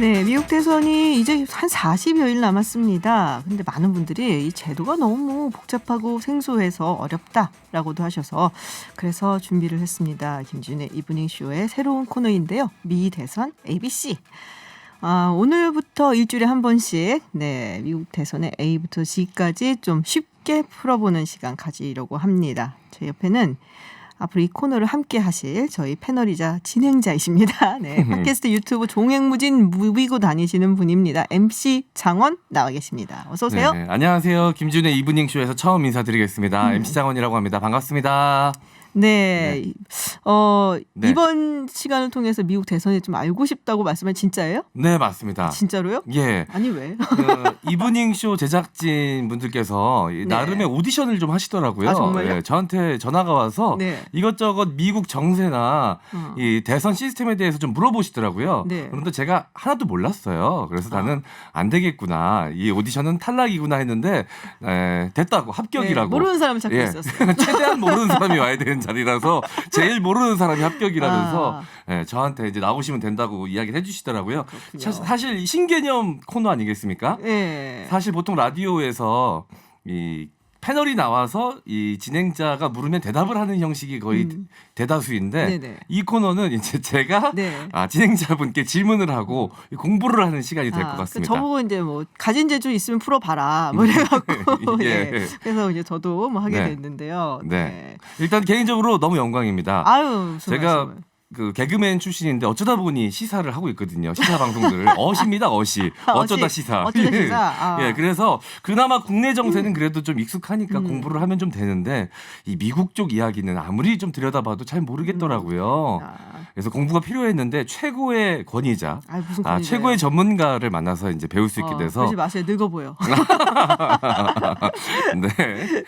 네, 미국 대선이 이제 한 40여일 남았습니다. 근데 많은 분들이 이 제도가 너무 복잡하고 생소해서 어렵다라고도 하셔서 그래서 준비를 했습니다. 김준의 이브닝쇼의 새로운 코너인데요. 미 대선 ABC. 오늘부터 일주일에 한 번씩 미국 대선의 A부터 G까지 좀 쉽게 풀어보는 시간 가지려고 합니다. 제 옆에는 앞으로 이 코너를 함께 하실 저희 패널이자 진행자이십니다. 네, 팟캐스트 유튜브 종횡무진 무비고 다니시는 분입니다. MC 장원 나와 계십니다. 어서 오세요. 네, 안녕하세요. 김준의 이브닝쇼에서 처음 인사드리겠습니다. MC 장원이라고 합니다. 반갑습니다. 네. 이번 시간을 통해서 미국 대선에 좀 알고 싶다고 말씀하신 진짜예요? 네, 맞습니다. 진짜로요? 예. 아니 왜? 이브닝쇼 제작진 분들께서 나름의 오디션을 좀 하시더라고요. 아, 정말요? 예, 저한테 전화가 와서 이것저것 미국 정세나 이 대선 시스템에 대해서 좀 물어보시더라고요. 그런데 제가 하나도 몰랐어요. 그래서 나는 안 되겠구나. 이 오디션은 탈락이구나 했는데 됐다고 합격이라고. 모르는 사람을 찾고 있었어요. 최대한 모르는 사람이 와야 되는 자리라서 제일 모르는 사람이 합격이라면서 저한테 이제 나오시면 된다고 이야기를 해주시더라고요. 사실 신개념 코너 아니겠습니까? 사실 보통 라디오에서 이 패널이 나와서 이 진행자가 물으면 대답을 하는 형식이 거의 대다수인데 이 코너는 이제 제가 진행자분께 질문을 하고 공부를 하는 시간이 될 것 같습니다. 저보고 이제 뭐 가진 재주 있으면 풀어봐라 뭐 이래갖고 그래서 이제 저도 뭐 하게 됐는데요. 일단 개인적으로 너무 영광입니다. 아유, 제가 그 개그맨 출신인데 어쩌다 보니 시사를 하고 있거든요. 시사 방송들 어시입니다. 어쩌다 시사. 어쩌다 시사. 예, 그래서 그나마 국내 정세는 그래도 좀 익숙하니까 공부를 하면 좀 되는데 이 미국 쪽 이야기는 아무리 좀 들여다봐도 잘 모르겠더라고요. 그래서 공부가 필요했는데 최고의 권위자, 최고의 전문가를 만나서 이제 배울 수 있게 돼서. 그러지 마세요. 늙어 보여.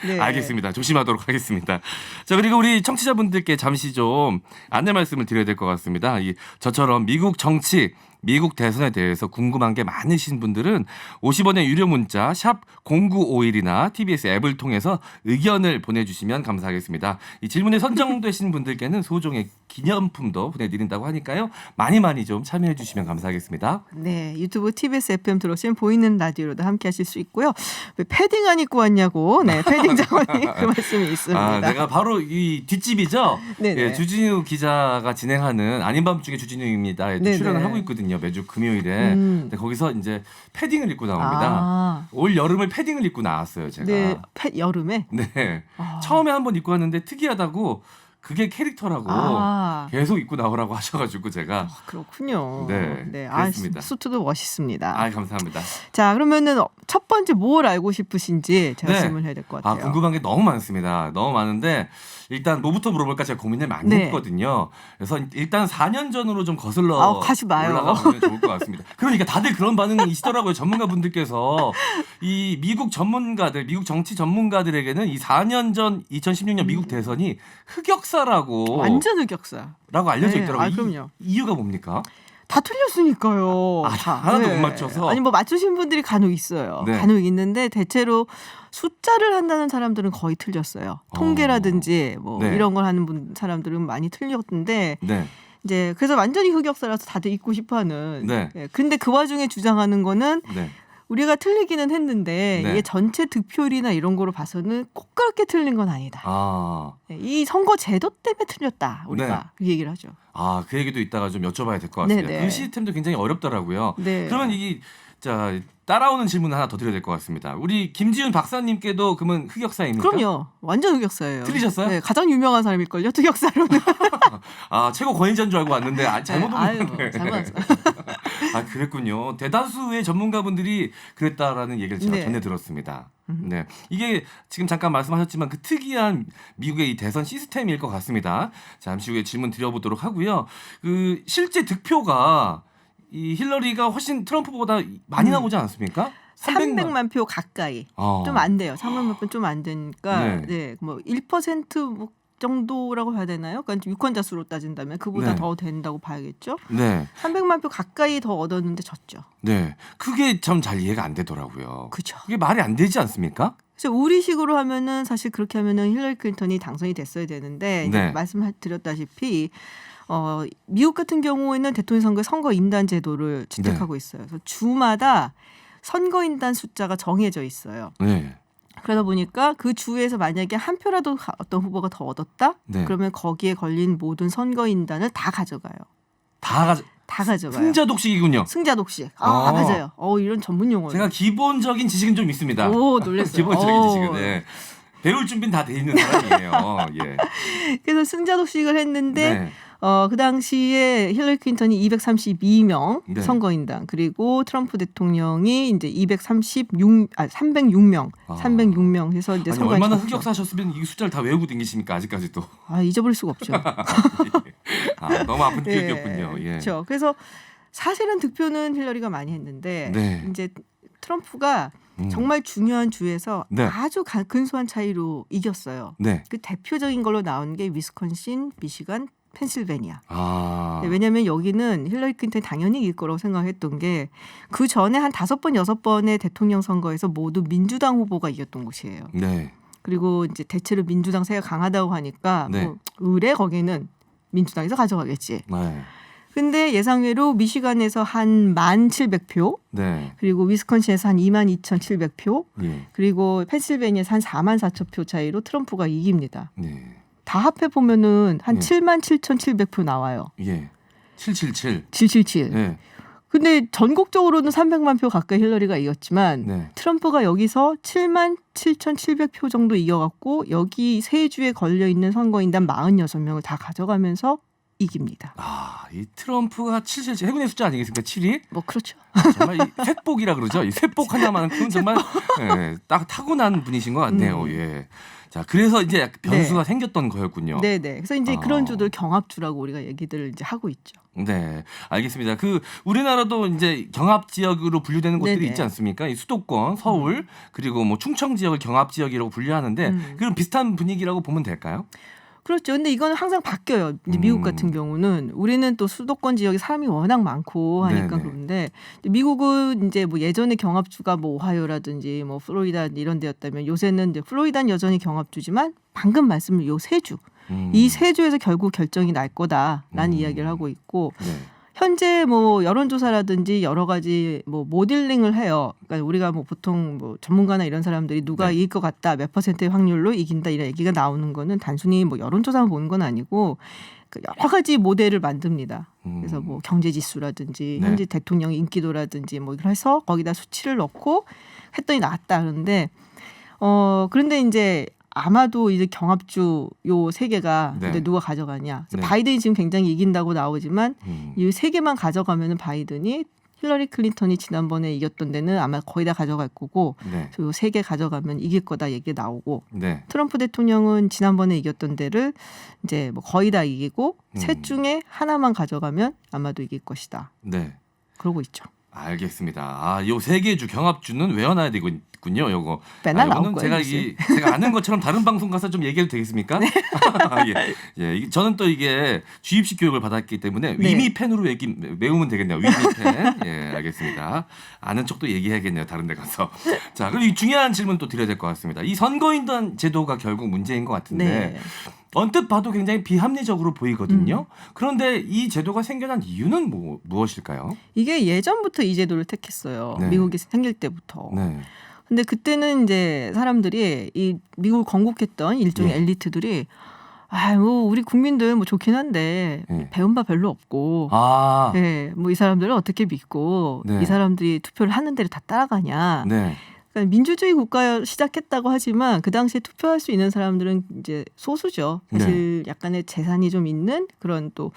네, 알겠습니다. 조심하도록 하겠습니다. 자, 그리고 우리 청취자분들께 잠시 좀 안내 말씀을 드려야 될 것 같습니다. 저처럼 미국 정치, 미국 대선에 대해서 궁금한 게 많으신 분들은 50원의 유료 문자 샵 0951이나 TBS 앱을 통해서 의견을 보내주시면 감사하겠습니다. 이 질문에 선정되신 분들께는 소정의 기념품도 보내드린다고 하니까요. 많이 좀 참여해 주시면 감사하겠습니다. 네, 유튜브 TBS FM 들어오시면 보이는 라디오로도 함께 하실 수 있고요. 왜 패딩 안 입고 왔냐고 패딩 장원이 그 말씀이 있습니다. 내가 바로 이 뒷집이죠. 예, 주진우 기자가 진행하는 아닌 밤중에 주진우입니다. 출연을 하고 있거든요. 매주 금요일에. 근데 거기서 이제 패딩을 입고 나옵니다. 올 여름을 패딩을 입고 나왔어요, 제가. 네, 여름에? 네. 처음에 한번 입고 왔는데 특이하다고 그게 캐릭터라고 계속 입고 나오라고 하셔가지고 제가. 그렇군요. 네, 그렇습니다. 수트도 멋있습니다. 감사합니다. 자, 그러면은 첫 번째 뭘 알고 싶으신지 제가 질문해야 될 것 같아요. 궁금한 게 너무 많습니다. 너무 많은데 일단 뭐부터 물어볼까 제가 고민을 많이 했거든요. 그래서 일단 4년 전으로 좀 거슬러 가지 마요. 올라가면 좋을 것 같습니다. 그러니까 다들 그런 반응이시더라고요. 전문가분들께서 이 미국 전문가들, 미국 정치 전문가들에게는 이 4년 전 2016년 미국 대선이 흑역사라고 완전 흑역사라고 알려져 있더라고요. 그럼요. 이유가 뭡니까? 다 틀렸으니까요. 하나도 못 맞춰서. 아니 뭐 맞추신 분들이 간혹 있어요. 간혹 있는데 대체로 숫자를 한다는 사람들은 거의 틀렸어요. 통계라든지 뭐 이런 걸 하는 사람들은 많이 틀렸는데 이제 그래서 완전히 흑역사라서 다들 잊고 싶어하는. 근데 그 와중에 주장하는 거는 우리가 틀리기는 했는데 이게 전체 득표율이나 이런 거로 봐서는 꼭 그렇게 틀린 건 아니다. 이 선거 제도 때문에 틀렸다. 우리가 그 얘기를 하죠. 그 얘기도 이따가 좀 여쭤봐야 될 것 같습니다. 그 시스템도 굉장히 어렵더라고요. 그러면 이게 따라오는 질문 하나 더 드려야 될 것 같습니다. 우리 김지훈 박사님께도 그러면 흑역사입니까? 그럼요. 완전 흑역사예요. 틀리셨어요? 네, 가장 유명한 사람일걸요. 흑역사로는. 최고 권위자인 줄 알고 왔는데 잘못 봤네. 잘못 그랬군요. 대다수의 전문가분들이 그랬다라는 얘기를 제가 전해 들었습니다. 네, 이게 지금 잠깐 말씀하셨지만 그 특이한 미국의 이 대선 시스템일 것 같습니다. 잠시 후에 질문 드려보도록 하고요. 그 실제 득표가 이 힐러리가 훨씬 트럼프보다 많이 나오지 않습니까? 300만 표 가까이. 좀 안 돼요. 300만 표 좀 안 되니까 뭐 1% 정도라고 해야 되나요? 그러니까 유권자 수로 따진다면 그보다 더 된다고 봐야겠죠. 300만 표 가까이 더 얻었는데 졌죠. 그게 참 잘 이해가 안 되더라고요. 그렇죠. 그게 말이 안 되지 않습니까? 우리식으로 하면은 사실 그렇게 하면은 힐러리 클린턴이 당선이 됐어야 되는데 이제 말씀드렸다시피 미국 같은 경우에는 대통령 선거에 선거인단 제도를 채택하고 있어요. 그래서 주마다 선거인단 숫자가 정해져 있어요. 네. 그러다 보니까 그 주에서 만약에 한 표라도 어떤 후보가 더 얻었다? 네. 그러면 거기에 걸린 모든 선거인단을 다 가져가요. 다 가져가요. 승자 독식이군요. 승자 독식. 맞아요. 이런 전문 용어. 제가 기본적인 지식은 좀 있습니다. 오, 놀랐어요. 기본적인 지식은. 네. 배울 준비는 다 돼 있는 사람이에요. 예. 그래서 승자 독식을 했는데 네. 그 당시에 힐러리 클린턴이 232명 네. 선거인단 그리고 트럼프 대통령이 이제 306명, 306명 해서 이제 아니, 얼마나 흑역사셨으면 이 숫자를 다 외우고 댕기십니까 아직까지도? 잊어버릴 수가 없죠. 너무 아픈 기억이었군요. 예. 그렇죠. 그래서 사실은 득표는 힐러리가 많이 했는데 네. 이제 트럼프가 정말 중요한 주에서 네. 아주 근소한 차이로 이겼어요. 네. 그 대표적인 걸로 나온 게 위스콘신, 미시간, 펜실베니아. 아. 왜냐하면 여기는 힐러리 클린턴이 당연히 이길 거라고 생각했던 게 그 전에 한 5번, 6번의 대통령 선거에서 모두 민주당 후보가 이겼던 곳이에요. 네. 그리고 이제 대체로 민주당 세가 강하다고 하니까 네. 뭐 의뢰 거기는 민주당에서 가져가겠지. 네. 근데 예상외로 미시간에서 한 1,700표, 네. 그리고 위스콘신에서 한 22,700표, 예. 그리고 펜실베니아에서 한 44,000표 차이로 트럼프가 이깁니다. 네. 다 합해 보면은 한 예. 77,700표 나와요. 예. 777. 777. 예. 근데 전국적으로는 300만 표 가까이 힐러리가 이겼지만 네. 트럼프가 여기서 77,700표 정도 이겨갖고 여기 세 주에 걸려 있는 선거인단 46명을 다 가져가면서 이깁니다. 이 트럼프가 777 해군의 숫자 아니겠습니까? 7이? 뭐 그렇죠. 정말 이 셋복이라 그러죠. 이 셋복 하나만큼은 정말 예, 딱 타고난 분이신 것 같네요. 예. 자, 그래서 이제 약간 변수가 생겼던 거였군요. 네네. 그래서 이제 그런 주들 경합주라고 우리가 얘기들을 이제 하고 있죠. 네, 알겠습니다. 우리나라도 이제 경합 지역으로 분류되는 곳들이 네네. 있지 않습니까? 이 수도권, 서울, 그리고 뭐 충청 지역을 경합 지역이라고 분류하는데 그런 비슷한 분위기라고 보면 될까요? 그렇죠. 근데 이거는 항상 바뀌어요. 이제 미국 같은 경우는 우리는 또 수도권 지역에 사람이 워낙 많고 하니까 네네. 그런데 미국은 이제 뭐 예전에 경합주가 뭐 오하이오라든지 뭐 플로리다 이런 데였다면 요새는 이제 플로리다는 여전히 경합주지만 방금 말씀을 요 세 주, 이 세 주에서 결국 결정이 날 거다라는 이야기를 하고 있고 네. 현재 뭐 여론조사라든지 여러 가지 뭐 모델링을 해요. 그러니까 우리가 뭐 보통 뭐 전문가나 이런 사람들이 누가 네. 이길 것 같다, 몇 퍼센트의 확률로 이긴다 이런 얘기가 나오는 거는 단순히 뭐 여론조사만 보는 건 아니고 그 여러 가지 모델을 만듭니다. 그래서 뭐 경제지수라든지 네. 현재 대통령 인기도라든지 뭐 이걸 해서 거기다 수치를 넣고 했더니 나왔다. 그런데 이제 아마도 이제 경합주 요 세 개가 네. 근데 누가 가져가냐. 그래서 네. 바이든이 지금 굉장히 이긴다고 나오지만 이 세 개만 가져가면은 바이든이 힐러리 클린턴이 지난번에 이겼던 데는 아마 거의 다 가져갈 거고 네. 요 세 개 가져가면 이길 거다 얘기가 나오고 네. 트럼프 대통령은 지난번에 이겼던 데를 이제 뭐 거의 다 이기고 셋 중에 하나만 가져가면 아마도 이길 것이다. 네. 그러고 있죠. 알겠습니다. 요 세 개 주 경합주는 외워놔야 되군요. 요거. 맨날 나올 요거는 거예요. 제가 아는 것처럼 다른 방송 가서 좀 얘기해도 되겠습니까? 예. 저는 또 이게 주입식 교육을 받았기 때문에 네. 위미펜으로 외우면 되겠네요. 위미펜. 예, 알겠습니다. 아는 척도 얘기해야겠네요. 다른 데 가서. 자, 그리고 이 중요한 질문 또 드려야 될 것 같습니다. 이 선거인단 제도가 결국 문제인 것 같은데 네. 언뜻 봐도 굉장히 비합리적으로 보이거든요. 그런데 이 제도가 생겨난 이유는 무엇일까요? 이게 예전부터 이 제도를 택했어요. 네. 미국이 생길 때부터. 네. 근데 그때는 이제 사람들이 이 미국을 건국했던 일종의 예. 엘리트들이 뭐 우리 국민들 뭐 좋긴 한데 예. 배운 바 별로 없고 아, 뭐 이 사람들을 어떻게 믿고 네. 이 사람들이 투표를 하는 대로 다 따라가냐. 네. 그러니까 민주주의 국가 시작했다고 하지만 그 당시에 투표할 수 있는 사람들은 이제 소수죠. 사실 약간의 재산이 좀 있는 그런 또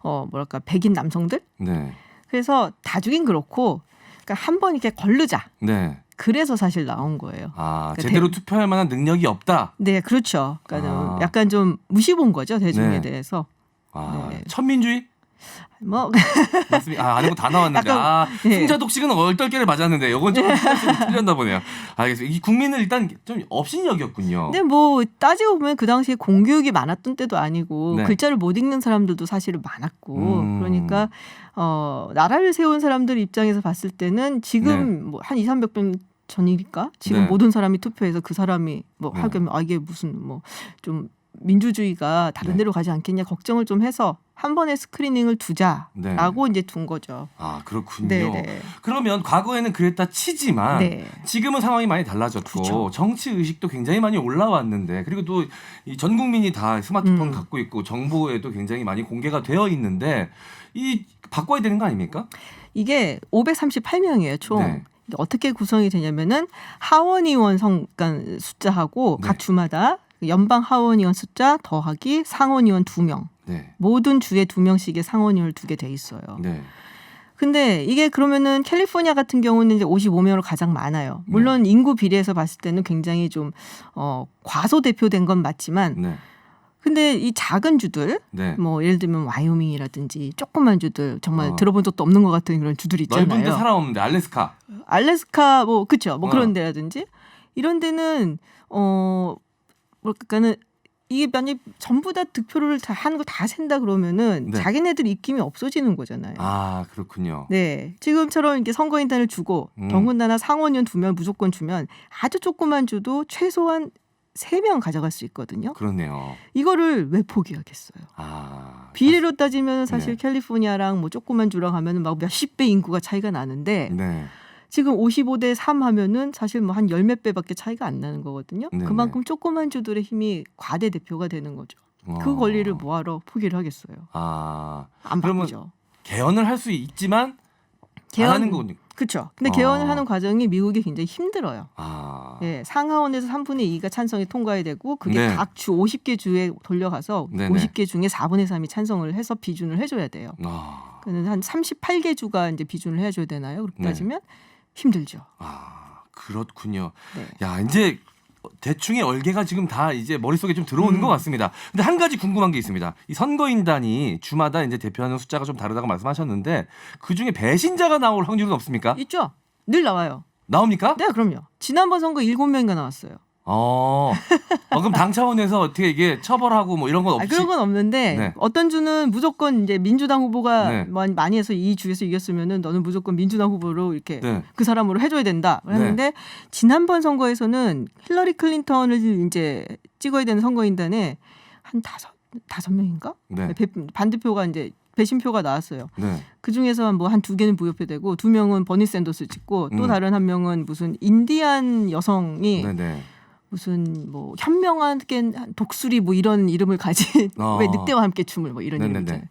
뭐랄까 백인 남성들. 네. 그래서 다주긴 그렇고 그러니까 한번 이렇게 걸르자. 네. 그래서 사실 나온 거예요. 그러니까 제대로 투표할 만한 능력이 없다. 네, 그렇죠. 그러니까 약간 좀 무시 본 거죠 대중에 네. 대해서. 네. 천민주의? 뭐 맞습니다. 아는 거 다 나왔는데 네. 승자 독식은 얼떨결에 맞았는데 이건 좀 틀렸나 보네요. 알겠습니다. 이 국민을 일단 좀 업신여겼군요. 근데 뭐 따지고 보면 그 당시에 공교육이 많았던 때도 아니고 네. 글자를 못 읽는 사람들도 사실은 많았고 그러니까 나라를 세운 사람들 입장에서 봤을 때는 지금 뭐 한 200~300년 전이니까 지금 네. 모든 사람이 투표해서 그 사람이 뭐 네. 하면 이게 무슨 뭐 좀 민주주의가 다른 네. 데로 가지 않겠냐 걱정을 좀 해서 한 번에 스크리닝을 두자라고 네. 이제 둔 거죠. 아 그렇군요. 네네. 그러면 과거에는 그랬다 치지만 네. 지금은 상황이 많이 달라졌고 그렇죠. 정치 의식도 굉장히 많이 올라왔는데 그리고 또 전 국민이 다 스마트폰 음. 갖고 있고 정보에도 굉장히 많이 공개가 되어 있는데 이 바꿔야 되는 거 아닙니까? 이게 538명이에요 총. 네. 이게 어떻게 구성이 되냐면은 하원 의원 그러니까 숫자하고 네. 각 주마다 연방 하원 의원 숫자 더하기 상원 의원 2명. 네. 모든 주에 2명씩의 상원 의원을 두게 돼 있어요. 네. 근데 이게 그러면은 캘리포니아 같은 경우는 이제 55명으로 가장 많아요. 물론 인구 비례에서 봤을 때는 굉장히 좀 과소 대표된 건 맞지만 네. 근데 이 작은 주들 네. 뭐 예를 들면 와이오밍이라든지 조그만 주들 정말 어. 들어본 적도 없는 것 같은 그런 주들 있잖아요. 넓은데 살아오는데 알래스카. 알래스카 뭐 그렇죠. 뭐 어. 그런 데라든지 이런 데는 뭐랄까는 이게 만약 전부 다 득표를 다 하는 거 다 센다 그러면은 네. 자기네들 입김이 없어지는 거잖아요. 아 그렇군요. 네, 지금처럼 이렇게 선거인단을 주고 더군다나 상원의원 2명 무조건 주면 아주 조그만 주도 최소한 3명 가져갈 수 있거든요. 그렇네요. 이거를 왜 포기하겠어요? 아 비례로 따지면 사실 네. 캘리포니아랑 뭐 조그만 주랑 하면은 막 몇십 배 인구가 차이가 나는데 네. 지금 55대 3 하면은 사실 뭐 한 10몇 배밖에 차이가 안 나는 거거든요. 네네. 그만큼 조그만 주들의 힘이 과대 대표가 되는 거죠. 그 권리를 뭐하러 포기를 하겠어요. 아 안 그러면 바꾸죠. 개헌을 할 수 있지만 안 하는 거군요. 그렇죠. 근데 어. 개헌을 하는 과정이 미국이 굉장히 힘들어요. 아. 예, 상하원에서 3분의 2가 찬성이 통과해야 되고 그게 네. 각 주 50개 주에 돌려가서 네네. 50개 중에 4분의 3이 찬성을 해서 비준을 해줘야 돼요. 아. 그는 한 38개 주가 이제 비준을 해줘야 되나요? 그렇게 네. 따지면 힘들죠. 아 그렇군요. 네. 야 이제 대충의 얼개가 지금 다 이제 머릿속에 좀 들어오는 것 같습니다. 근데 한 가지 궁금한 게 있습니다. 이 선거인단이 주마다 이제 대표하는 숫자가 좀 다르다고 말씀하셨는데 그 중에 배신자가 나올 확률은 없습니까? 있죠? 늘 나와요. 나옵니까? 네, 그럼요. 지난번 선거 7명인가 나왔어요. 그럼 당 차원에서 어떻게 이게 처벌하고 뭐 이런 건 없이? 그런 건 없는데 네. 어떤 주는 무조건 이제 민주당 후보가 네. 많이 해서 이 주에서 이겼으면은 너는 무조건 민주당 후보로 이렇게 네. 그 사람으로 해줘야 된다. 하는데 지난번 선거에서는 힐러리 클린턴을 이제 찍어야 되는 선거인단에 한 다섯 명인가? 네. 반대표가 이제 배신표가 나왔어요. 네. 그 중에서 뭐 한 2개는 무효표되고 2명은 버니 샌더스 찍고 또 다른 한 명은 무슨 인디안 여성이 네네. 무슨 뭐 현명한 독수리 뭐 이런 이름을 가진 왜 늑대와 함께 춤을 뭐 이런 이름 네네네. 있잖아요.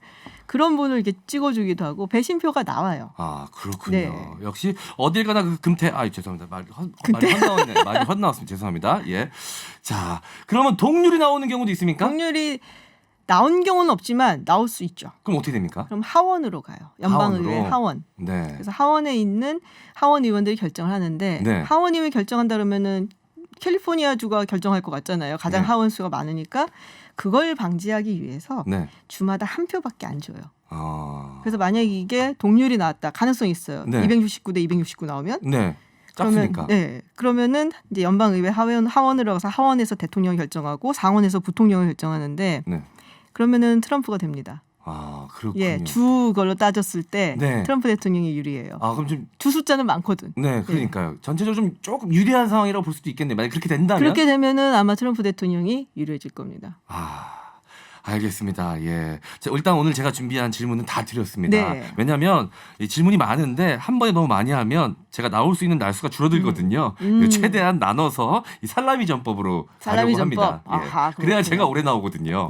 그런 분을 이렇게 찍어주기도 하고 배신표가 나와요. 아 그렇군요. 네. 역시 어딜 가나 그 금태 죄송합니다. 말이 헛나왔네. 말이 헛나왔습니다. 죄송합니다. 예. 자 그러면 동률이 나오는 경우도 있습니까? 확률이 나온 경우는 없지만 나올 수 있죠. 그럼 어떻게 됩니까? 그럼 하원으로 가요. 연방의회 하원으로? 하원. 네. 그래서 하원에 있는 하원 의원들이 결정을 하는데 네. 하원 의원이 결정한다 그러면은 캘리포니아 주가 결정할 것 같잖아요. 가장 네. 하원 수가 많으니까 그걸 방지하기 위해서 네. 주마다 한 표밖에 안 줘요. 그래서 아. 만약에 이게 동률이 나왔다 가능성이 있어요. 네. 269대 269 나오면 네. 그러면 작으니까. 그러면은 이제 연방의회 하원으로 가서 하원에서 대통령이 결정하고 상원에서 부통령이 결정하는데 네. 그러면은 트럼프가 됩니다. 아 그렇군요. 예, 주 걸로 따졌을 때 네. 트럼프 대통령이 유리해요. 아 그럼 좀 주 숫자는 많거든. 네, 그러니까요. 전체적으로 좀 조금 유리한 상황이라고 볼 수도 있겠네요. 만약 그렇게 된다면. 그렇게 되면은 아마 트럼프 대통령이 유리해질 겁니다. 알겠습니다. 예. 자, 일단 오늘 제가 준비한 질문은 다 드렸습니다. 네. 왜냐하면 이 질문이 많은데 한 번에 너무 많이 하면 제가 나올 수 있는 날수가 줄어들거든요. 최대한 나눠서 이 살라미 전법으로 살라미 가려고 전법? 합니다. 예. 아하, 그래야 그렇군요. 제가 오래 나오거든요.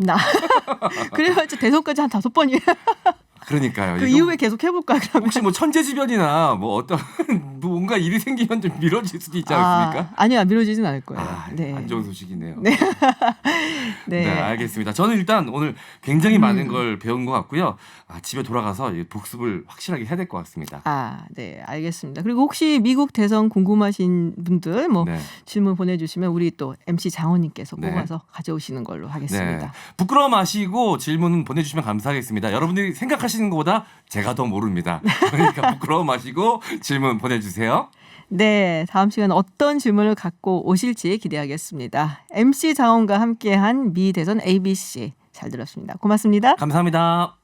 그래가지고 대선까지 한 5번이에요. 그러니까요. 그 이거 이후에 계속 해볼까 그러면. 혹시 뭐 천재지변이나 뭐 어떤 뭔가 일이 생기면 좀 미뤄질 수도 있지 않습니까? 아니요, 미뤄지진 않을 거예요. 네. 안 좋은 소식이네요. 네. 네, 알겠습니다. 저는 일단 오늘 굉장히 많은 걸 배운 것 같고요. 집에 돌아가서 복습을 확실하게 해야 될 것 같습니다. 네, 알겠습니다. 그리고 혹시 미국 대선 궁금하신 분들 뭐 네. 질문 보내주시면 우리 또 MC 장호님께서 네. 뽑아서 가져오시는 걸로 하겠습니다. 부끄러워 마시고 질문 보내주시면 감사하겠습니다. 여러분들이 생각하시는 것보다 제가 더 모릅니다. 그러니까 부끄러워 마시고 질문 보내주세요. 네, 다음 시간 어떤 질문을 갖고 오실지 기대하겠습니다. MC 장원과 함께한 미 대선 ABC 잘 들었습니다. 고맙습니다. 감사합니다.